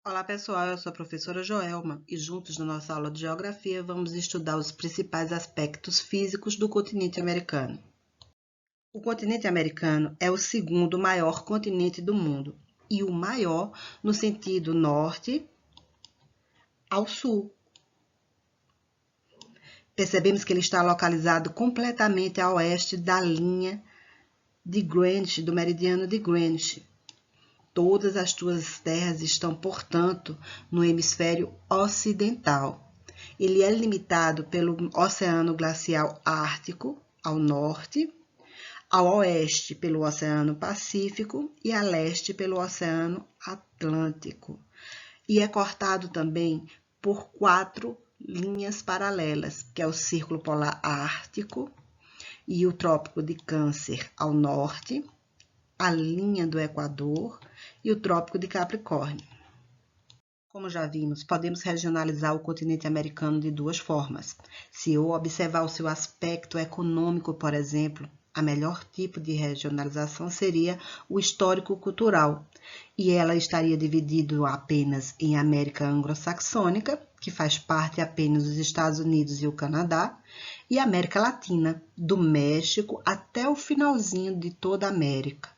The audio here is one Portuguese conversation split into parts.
Olá pessoal, eu sou a professora Joelma e juntos na nossa aula de Geografia vamos estudar os principais aspectos físicos do continente americano. O continente americano é o segundo maior continente do mundo e o maior no sentido norte ao sul. Percebemos que ele está localizado completamente a oeste da linha de Greenwich, do meridiano de Greenwich. Todas as suas terras estão, portanto, no hemisfério ocidental. Ele é limitado pelo Oceano Glacial Ártico, ao norte, ao oeste pelo Oceano Pacífico e a leste pelo Oceano Atlântico. E é cortado também por 4 linhas paralelas, que é o Círculo Polar Ártico e o Trópico de Câncer ao norte, a linha do Equador e o Trópico de Capricórnio. Como já vimos, podemos regionalizar o continente americano de duas formas. Se eu observar o seu aspecto econômico, por exemplo, a melhor tipo de regionalização seria o histórico-cultural, e ela estaria dividida apenas em América Anglo-Saxônica, que faz parte apenas dos Estados Unidos e o Canadá, e América Latina, do México até o finalzinho de toda a América.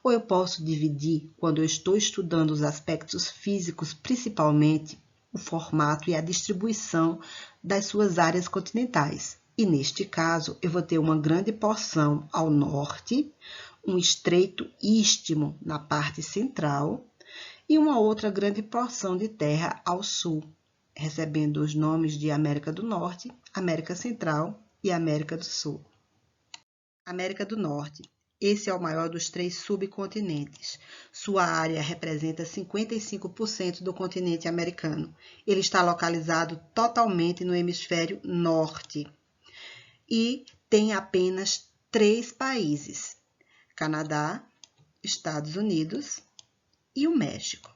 Ou eu posso dividir, quando eu estou estudando os aspectos físicos, principalmente o formato e a distribuição das suas áreas continentais. E neste caso, eu vou ter uma grande porção ao norte, um estreito istmo na parte central e uma outra grande porção de terra ao sul, recebendo os nomes de América do Norte, América Central e América do Sul. América do Norte. Esse é o maior dos 3 subcontinentes. Sua área representa 55% do continente americano. Ele está localizado totalmente no hemisfério norte e tem apenas 3 países: Canadá, Estados Unidos e o México.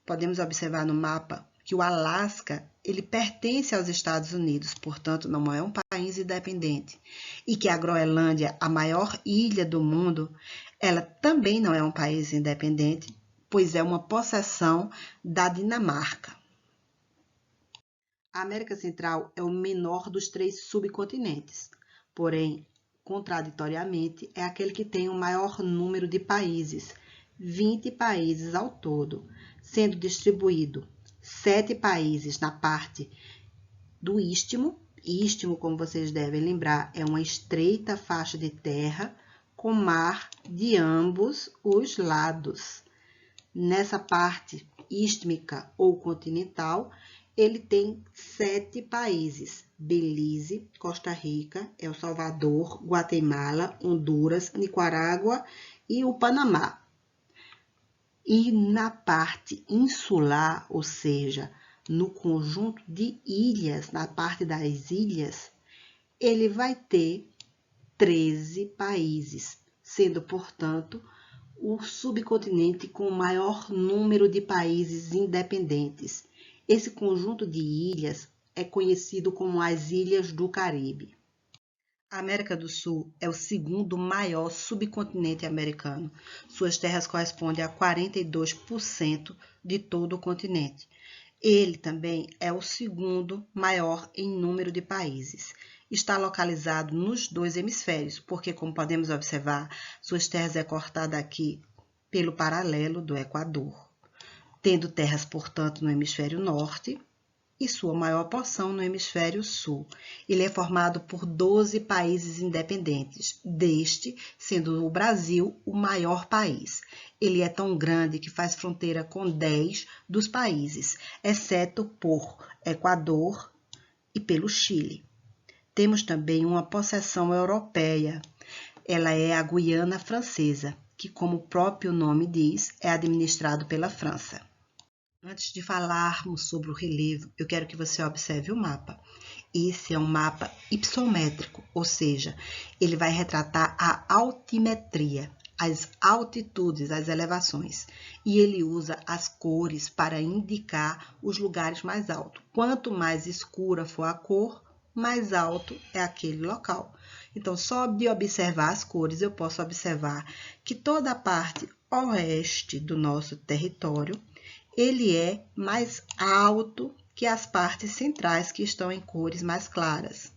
Podemos observar no mapa que o Alasca ele pertence aos Estados Unidos, portanto, não é um país independente. E que a Groenlândia, a maior ilha do mundo, ela também não é um país independente, pois é uma possessão da Dinamarca. A América Central é o menor dos 3 subcontinentes, porém, contraditoriamente, é aquele que tem o maior número de países, 20 países ao todo, sendo distribuído 7 países na parte do istmo. Istmo, como vocês devem lembrar, é uma estreita faixa de terra com mar de ambos os lados. Nessa parte istmica ou continental, ele tem 7 países: Belize, Costa Rica, El Salvador, Guatemala, Honduras, Nicarágua e o Panamá. E na parte insular, ou seja, no conjunto de ilhas, na parte das ilhas, ele vai ter 13 países, sendo, portanto, o subcontinente com o maior número de países independentes. Esse conjunto de ilhas é conhecido como as Ilhas do Caribe. A América do Sul é o segundo maior subcontinente americano. Suas terras correspondem a 42% de todo o continente. Ele também é o segundo maior em número de países. Está localizado nos 2 hemisférios, porque, como podemos observar, suas terras é cortada aqui pelo paralelo do Equador, tendo terras, portanto, no hemisfério norte e sua maior porção no hemisfério sul. Ele é formado por 12 países independentes, deste sendo o Brasil o maior país. Ele é tão grande que faz fronteira com 10 dos países, exceto por Equador e pelo Chile. Temos também uma possessão europeia. Ela é a Guiana Francesa, que, como o próprio nome diz, é administrado pela França. Antes de falarmos sobre o relevo, eu quero que você observe o mapa. Esse é um mapa hipossométrico, ou seja, ele vai retratar a altimetria, as altitudes, as elevações. E ele usa as cores para indicar os lugares mais altos. Quanto mais escura for a cor, mais alto é aquele local. Então, só de observar as cores, eu posso observar que toda a parte oeste do nosso território ele é mais alto que as partes centrais, que estão em cores mais claras.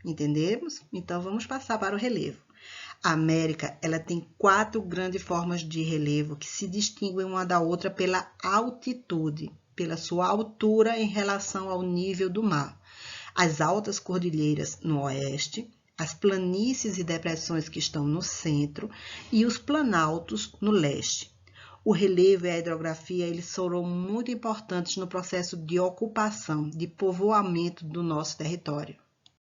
Entendemos? Então, vamos passar para o relevo. A América, ela tem 4 grandes formas de relevo que se distinguem uma da outra pela altitude, pela sua altura em relação ao nível do mar. As altas cordilheiras no oeste, as planícies e depressões que estão no centro e os planaltos no leste. O relevo e a hidrografia, eles foram muito importantes no processo de ocupação, de povoamento do nosso território.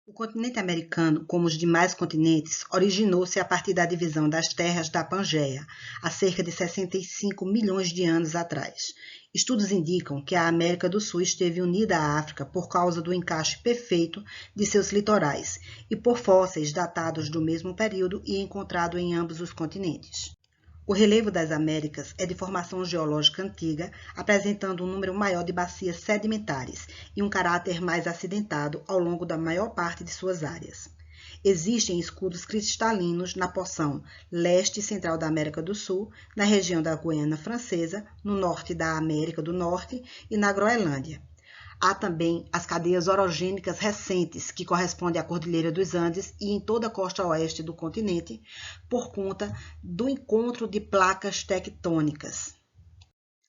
O continente americano, como os demais continentes, originou-se a partir da divisão das terras da Pangeia, há cerca de 65 milhões de anos atrás. Estudos indicam que a América do Sul esteve unida à África por causa do encaixe perfeito de seus litorais e por fósseis datados do mesmo período e encontrado em ambos os continentes. O relevo das Américas é de formação geológica antiga, apresentando um número maior de bacias sedimentares e um caráter mais acidentado ao longo da maior parte de suas áreas. Existem escudos cristalinos na porção leste e central da América do Sul, na região da Guiana Francesa, no norte da América do Norte e na Groenlândia. Há também as cadeias orogênicas recentes, que correspondem à Cordilheira dos Andes e em toda a costa oeste do continente, por conta do encontro de placas tectônicas.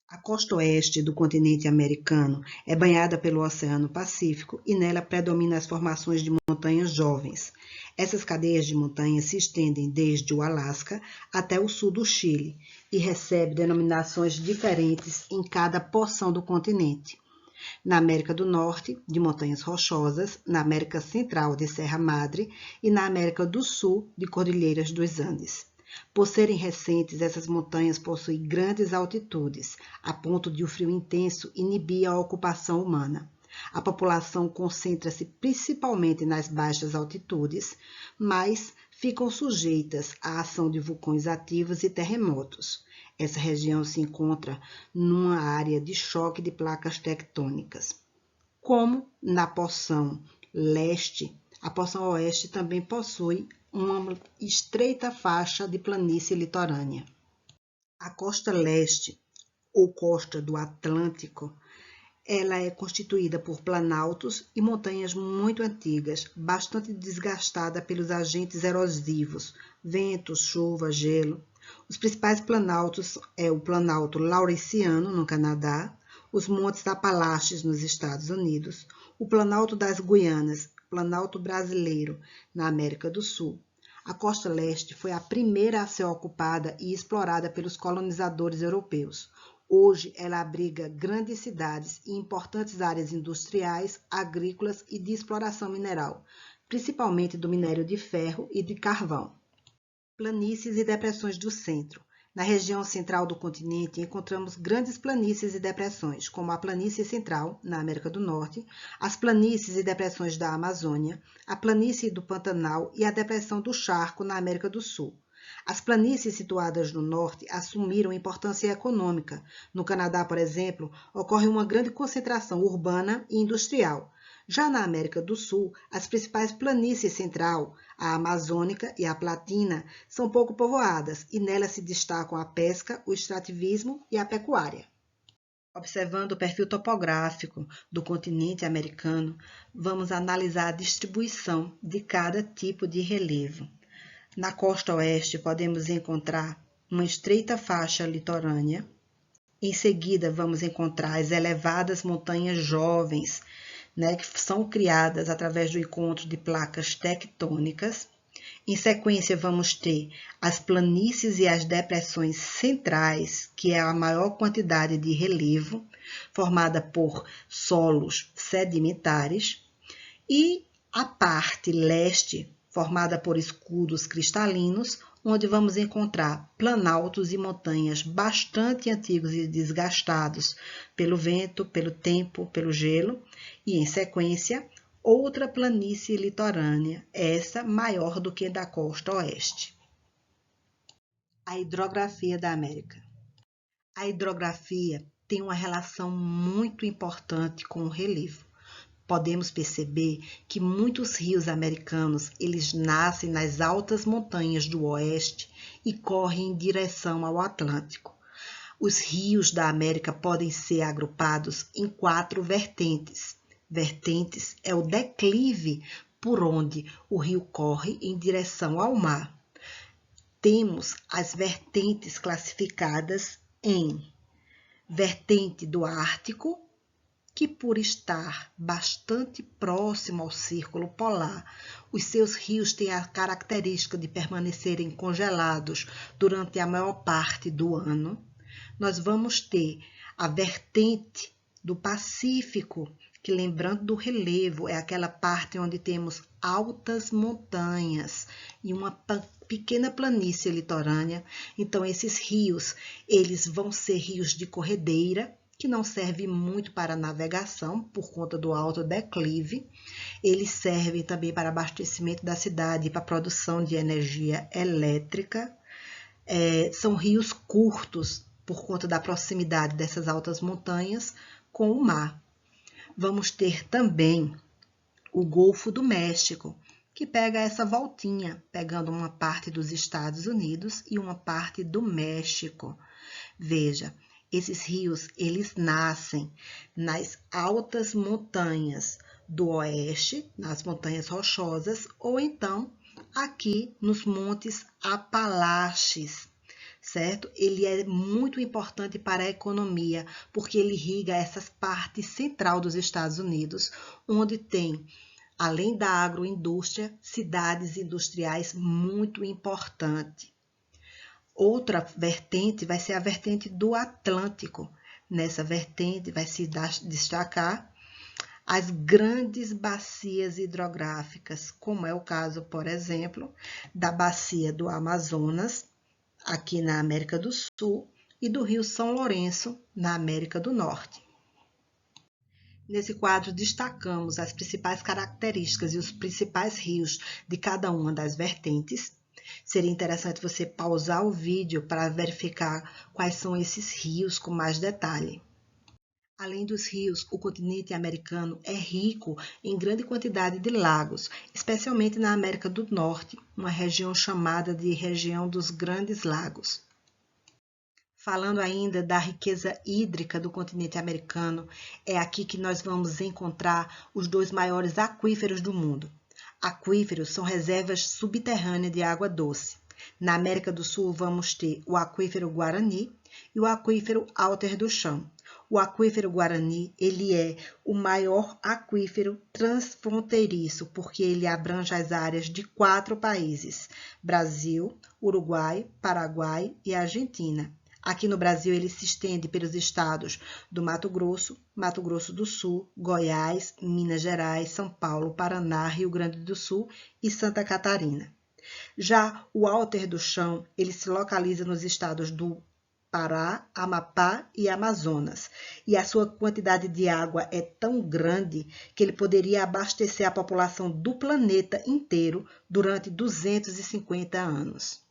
A costa oeste do continente americano é banhada pelo Oceano Pacífico e nela predominam as formações de montanhas jovens. Essas cadeias de montanhas se estendem desde o Alasca até o sul do Chile e recebem denominações diferentes em cada porção do continente. Na América do Norte, de montanhas rochosas, na América Central, de Serra Madre e na América do Sul, de Cordilheiras dos Andes. Por serem recentes, essas montanhas possuem grandes altitudes, a ponto de o frio intenso inibir a ocupação humana. A população concentra-se principalmente nas baixas altitudes, mas ficam sujeitas à ação de vulcões ativos e terremotos. Essa região se encontra numa área de choque de placas tectônicas. Como na porção leste, a porção oeste também possui uma estreita faixa de planície litorânea. A costa leste, ou costa do Atlântico, ela é constituída por planaltos e montanhas muito antigas, bastante desgastada pelos agentes erosivos, ventos, chuva, gelo. Os principais planaltos é o Planalto Laurentiano, no Canadá, os Montes Apalaches, nos Estados Unidos, o Planalto das Guianas, Planalto Brasileiro, na América do Sul. A costa leste foi a primeira a ser ocupada e explorada pelos colonizadores europeus. Hoje, ela abriga grandes cidades e importantes áreas industriais, agrícolas e de exploração mineral, principalmente do minério de ferro e de carvão. Planícies e depressões do centro. Na região central do continente, encontramos grandes planícies e depressões, como a Planície Central, na América do Norte, as planícies e depressões da Amazônia, a Planície do Pantanal e a Depressão do Charco, na América do Sul. As planícies situadas no norte assumiram importância econômica. No Canadá, por exemplo, ocorre uma grande concentração urbana e industrial. Já na América do Sul, as principais planícies central, a Amazônica e a Platina, são pouco povoadas e nelas se destacam a pesca, o extrativismo e a pecuária. Observando o perfil topográfico do continente americano, vamos analisar a distribuição de cada tipo de relevo. Na costa oeste, podemos encontrar uma estreita faixa litorânea. Em seguida, vamos encontrar as elevadas montanhas jovens, que são criadas através do encontro de placas tectônicas. Em sequência, vamos ter as planícies e as depressões centrais, que é a maior quantidade de relevo, formada por solos sedimentares, e a parte leste, formada por escudos cristalinos, onde vamos encontrar planaltos e montanhas bastante antigos e desgastados pelo vento, pelo tempo, pelo gelo, e em sequência, outra planície litorânea, essa maior do que da costa oeste. A hidrografia da América. A hidrografia tem uma relação muito importante com o relevo. Podemos perceber que muitos rios americanos, eles nascem nas altas montanhas do oeste e correm em direção ao Atlântico. Os rios da América podem ser agrupados em 4 vertentes. Vertentes é o declive por onde o rio corre em direção ao mar. Temos as vertentes classificadas em vertente do Ártico, que por estar bastante próximo ao círculo polar, os seus rios têm a característica de permanecerem congelados durante a maior parte do ano. Nós vamos ter a vertente do Pacífico, que, lembrando do relevo, é aquela parte onde temos altas montanhas e uma pequena planície litorânea. Então, esses rios, eles vão ser rios de corredeira, que não servem muito para navegação por conta do alto declive. Eles servem também para abastecimento da cidade e para produção de energia elétrica. São rios curtos por conta da proximidade dessas altas montanhas com o mar. Vamos ter também o Golfo do México, que pega essa voltinha, pegando uma parte dos Estados Unidos e uma parte do México. Veja, esses rios, eles nascem nas altas montanhas do oeste, nas montanhas rochosas, ou então aqui nos montes Apalaches, certo? Ele é muito importante para a economia, porque ele irriga essa parte central dos Estados Unidos, onde tem, além da agroindústria, cidades industriais muito importantes. Outra vertente vai ser a vertente do Atlântico. Nessa vertente vai se destacar as grandes bacias hidrográficas, como é o caso, por exemplo, da bacia do Amazonas, aqui na América do Sul, e do Rio São Lourenço, na América do Norte. Nesse quadro, destacamos as principais características e os principais rios de cada uma das vertentes. Seria interessante você pausar o vídeo para verificar quais são esses rios com mais detalhe. Além dos rios, o continente americano é rico em grande quantidade de lagos, especialmente na América do Norte, uma região chamada de região dos Grandes Lagos. Falando ainda da riqueza hídrica do continente americano, é aqui que nós vamos encontrar os 2 maiores aquíferos do mundo. Aquíferos são reservas subterrâneas de água doce. Na América do Sul, vamos ter o aquífero Guarani e o aquífero Alter do Chão. O aquífero Guarani, ele é o maior aquífero transfronteiriço, porque ele abrange as áreas de 4 países: Brasil, Uruguai, Paraguai e Argentina. Aqui no Brasil, ele se estende pelos estados do Mato Grosso do Sul, Goiás, Minas Gerais, São Paulo, Paraná, Rio Grande do Sul e Santa Catarina. Já o Alter do Chão, ele se localiza nos estados do Pará, Amapá e Amazonas. E a sua quantidade de água é tão grande que ele poderia abastecer a população do planeta inteiro durante 250 anos.